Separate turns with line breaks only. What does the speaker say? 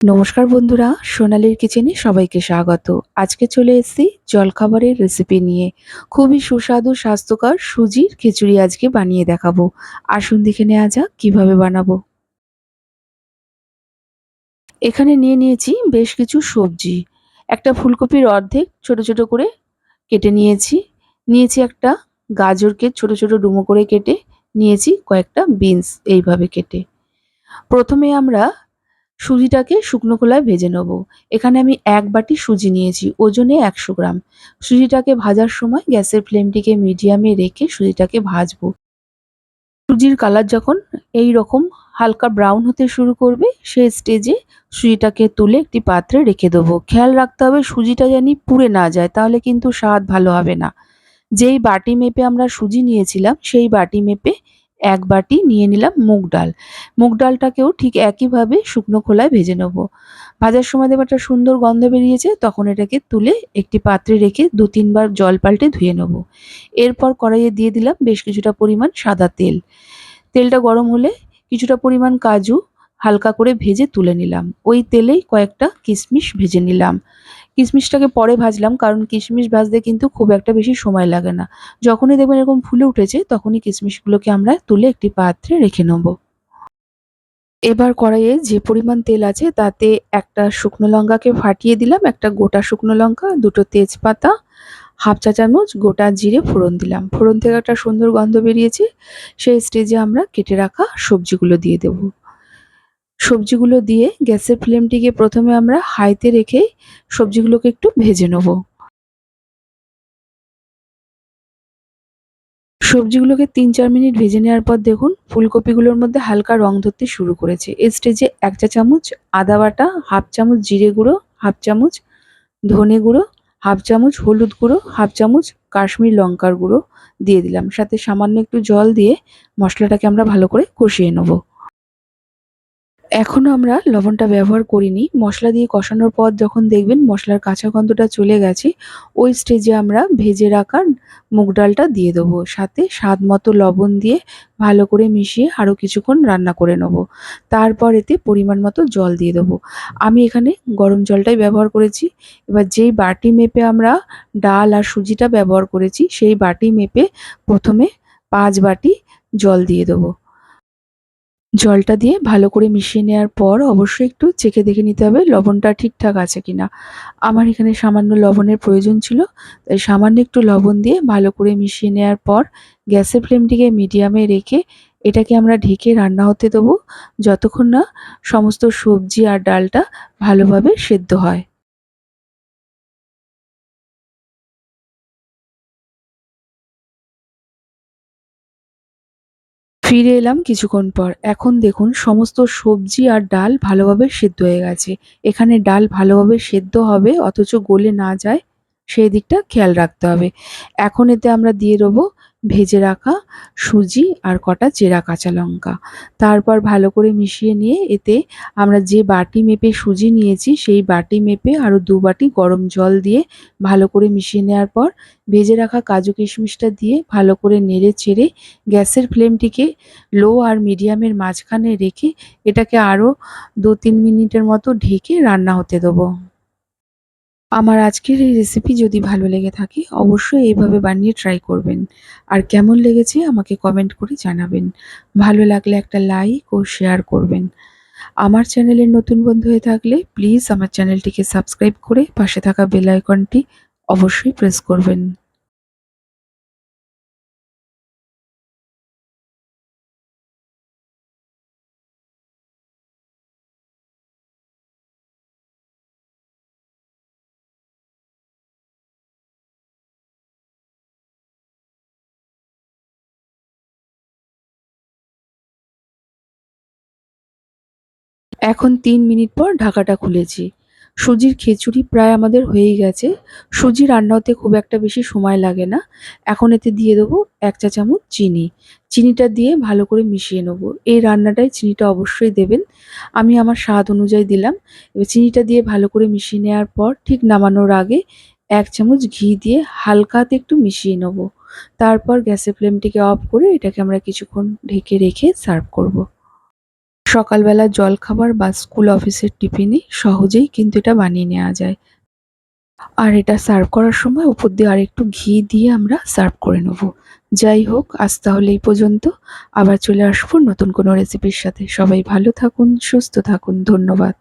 নমস্কার বন্ধুরা, সোনালীর কিচেনে সবাইকে স্বাগত। আজকে চলে এসেছি জলখাবারের রেসিপি নিয়ে। খুবই সুস্বাদু স্বাস্থ্যকর সুজির খিচুড়ি আজকে বানিয়ে দেখাবো। আসুন দেখে নেওয়া যাক কিভাবে বানাবো। এখানে নিয়ে নিয়েছি বেশ কিছু সবজি। একটা ফুলকপির অর্ধেক ছোট ছোট করে কেটে নিয়েছি। নিয়েছি একটা গাজরকে ছোট ছোট ডুমো করে কেটে নিয়েছি, কয়েকটা বিনস এইভাবে কেটে। প্রথমে আমরা সুজিটাকে শুকনো খোলায় ভেজে নেব। এখানে আমি ১ বাটি সুজি নিয়েছি, ওজনে ১০০ গ্রাম। সুজিটাকে ভাজার সময় গ্যাসের ফ্লেমটিকে মিডিয়ামে রেখে সুজিটাকে ভাজবো। সুজির কালার যখন এই রকম হালকা ব্রাউন হতে শুরু করবে, সেই স্টেজে সুজিটাকে তুলে একটি পাত্রে রেখে দেবো। খেয়াল রাখতে হবে সুজিটা জানি পুড়ে না যায়, তাহলে কিন্তু স্বাদ ভালো হবে না। যেই বাটি মেপে আমরা সুজি নিয়েছিলাম, সেই বাটি মেপে ১ বাটি নিয়ে নিলাম মুগ ডাল। মুগ ডালটাকেও ঠিক একইভাবে শুকনো খোলায় ভেজে নেব। ভাজার সময় দেখবে একটা সুন্দর গন্ধ বেরিয়েছে, তখন এটাকে তুলে একটি পাত্রে রেখে ২-৩ বার জল পাল্টে ধুয়ে নেব। এরপর কড়াইয়ে দিয়ে দিলাম বেশ কিছুটা পরিমাণ সাদা তেল। তেলটা গরম হলে কিছুটা পরিমাণ কাজু হালকা করে ভেজে তুলে নিলাম। ওই তেলেই কয়েকটা কিশমিশ ভেজে নিলাম। কিশমিশটাকে পরে ভাজলাম, কারণ কিশমিশ ভাজতে কিন্তু খুব একটা বেশি সময় লাগে না। যখনই দেখবেন এরকম ফুলে উঠেছে, তখনই কিশমিশগুলোকে আমরা তুলে একটি পাত্রে রেখে নেব। এবার কড়াইয়ে যে পরিমাণ তেল আছে তাতে একটা শুকনো লঙ্কাকে ফাটিয়ে দিলাম, একটা গোটা শুকনো লঙ্কা, ২ টো তেজপাতা, হাফ চা চামচ গোটা জিরে ফোড়ন দিলাম। ফোড়ন থেকে একটা সুন্দর গন্ধ বেরিয়েছে, সেই স্টেজে আমরা কেটে রাখা সবজিগুলো দিয়ে দেব। সবজিগুলো দিয়ে গ্যাসের ফ্লেমটিকে প্রথমে আমরা হাইতে রেখে সবজিগুলোকে একটু ভেজে নেব। সবজিগুলোকে ৩-৪ মিনিট ভেজে নেওয়ার পর দেখুন ফুলকপিগুলোর মধ্যে হালকা রং ধরতে শুরু করেছে। এই স্টেজে ১ চা চামচ আদা বাটা, হাফ চামচ জিরে গুঁড়ো, হাফ চামচ ধনে গুঁড়ো, হাফ চামচ হলুদ গুঁড়ো, হাফ চামচ কাশ্মীরি লঙ্কার গুঁড়ো দিয়ে দিলাম। সাথে সামান্য একটু জল দিয়ে মশলাটাকে আমরা ভালো করে কষিয়ে নেব। এখনো আমরা লবণটা ব্যবহার করিনি। মশলা দিয়ে কষানোর পর যখন দেখবেন মশলার কাঁচা গন্ধটা চলে গেছে, ওই স্টেজে আমরা ভেজে রাখা মুগ ডালটা দিয়ে দেবো। সাথে স্বাদ মতো লবণ দিয়ে ভালো করে মিশিয়ে আরও কিছুক্ষণ রান্না করে নেব। তারপর এতে পরিমাণ মতো জল দিয়ে দেবো। আমি এখানে গরম জলটাই ব্যবহার করেছি। এবার যেই বাটি মেপে আমরা ডাল আর সুজিটা ব্যবহার করেছি, সেই বাটি মেপে প্রথমে ৫ বাটি জল দিয়ে দেবো। জলটা দিয়ে ভালো করে মিশিয়ে নেওয়ার পর অবশ্যই একটু চেখে দেখে নিতে হবে লবণটা ঠিকঠাক আছে কিনা। আমার এখানে সামান্য লবণের প্রয়োজন ছিল, তাই সামান্য একটু লবণ দিয়ে ভালো করে মিশিয়ে নেওয়ার পর গ্যাসের ফ্লেমটিকে মিডিয়ামে রেখে এটাকে আমরা ঢেকে রান্না হতে দেবো, যতক্ষণ না সমস্ত সবজি আর ডালটা ভালোভাবে সেদ্ধ হয়। ফিরে এলাম কিছুক্ষণ পর। এখন দেখুন সমস্ত সবজি আর ডাল ভালোভাবে সেদ্ধ হয়ে গেছে। এখানে ডাল ভালোভাবে সেদ্ধ হবে অথচ গলে না যায়, সেই দিকটা খেয়াল রাখতে হবে। এখন এতে আমরা দিয়ে দেবো ভেজে রাখা সুজি আর কটা চেরা কাঁচা লঙ্কা। তারপর ভালো করে মিশিয়ে নিয়ে এতে আমরা যে বাটি মেপে সুজি নিয়েছি, সেই বাটি মেপে আরও ২ বাটি গরম জল দিয়ে ভালো করে মিশিয়ে নেওয়ার পর ভেজে রাখা কাজু কিশমিশটা দিয়ে ভালো করে নেড়ে চেড়ে গ্যাসের ফ্লেমটিকে লো আর মিডিয়ামের মাঝখানে রেখে এটাকে আরও ২-৩ মিনিটের মতো ঢেকে রান্না হতে দেবো। আমার আজকের এই রেসিপি যদি ভালো লেগে থাকে অবশ্যই এইভাবে বানিয়ে ট্রাই করবেন। আর কেমন লেগেছে আমাকে কমেন্ট করে জানাবেন। ভালো লাগলে একটা লাইক ও শেয়ার করবেন। আমার চ্যানেলের নতুন বন্ধু হয়ে থাকলে প্লিজ আমার চ্যানেলটিকে সাবস্ক্রাইব করে পাশে থাকা বেল আইকনটি অবশ্যই প্রেস করবেন। এখন ৩ মিনিট পর ঢাকাটা খুলেছি। সুজির খিচুড়ি প্রায় আমাদের হয়েই গেছে। সুজি রান্না হতে খুব একটা বেশি সময় লাগে না। এখন এতে দিয়ে দেবো ১ চা চামচ চিনি। চিনিটা দিয়ে ভালো করে মিশিয়ে নেবো। এই রান্নাটায় চিনিটা অবশ্যই দেবেন। আমি আমার স্বাদ অনুযায়ী দিলাম। এবার চিনিটা দিয়ে ভালো করে মিশিয়ে নেওয়ার পর ঠিক নামানোর আগে ১ চামচ ঘি দিয়ে হালকা হাতে একটু মিশিয়ে নেবো। তারপর গ্যাসের ফ্লেমটিকে অফ করে এটাকে আমরা কিছুক্ষণ ঢেকে রেখে সার্ভ করব। সকালবেলা জলখাবার বা স্কুল অফিসের টিফিনে সহজেই কিন্তু এটা বানিয়ে নেওয়া যায়। আর এটা সার্ভ করার সময় উপর দিয়ে আরেকটু ঘি দিয়ে আমরা সার্ভ করে নেব। যাই হোক, আজ তাহলে এই পর্যন্ত। আবার চলে আসবো নতুন কোনো রেসিপির সাথে। সবাই ভালো থাকুন, সুস্থ থাকুন। ধন্যবাদ।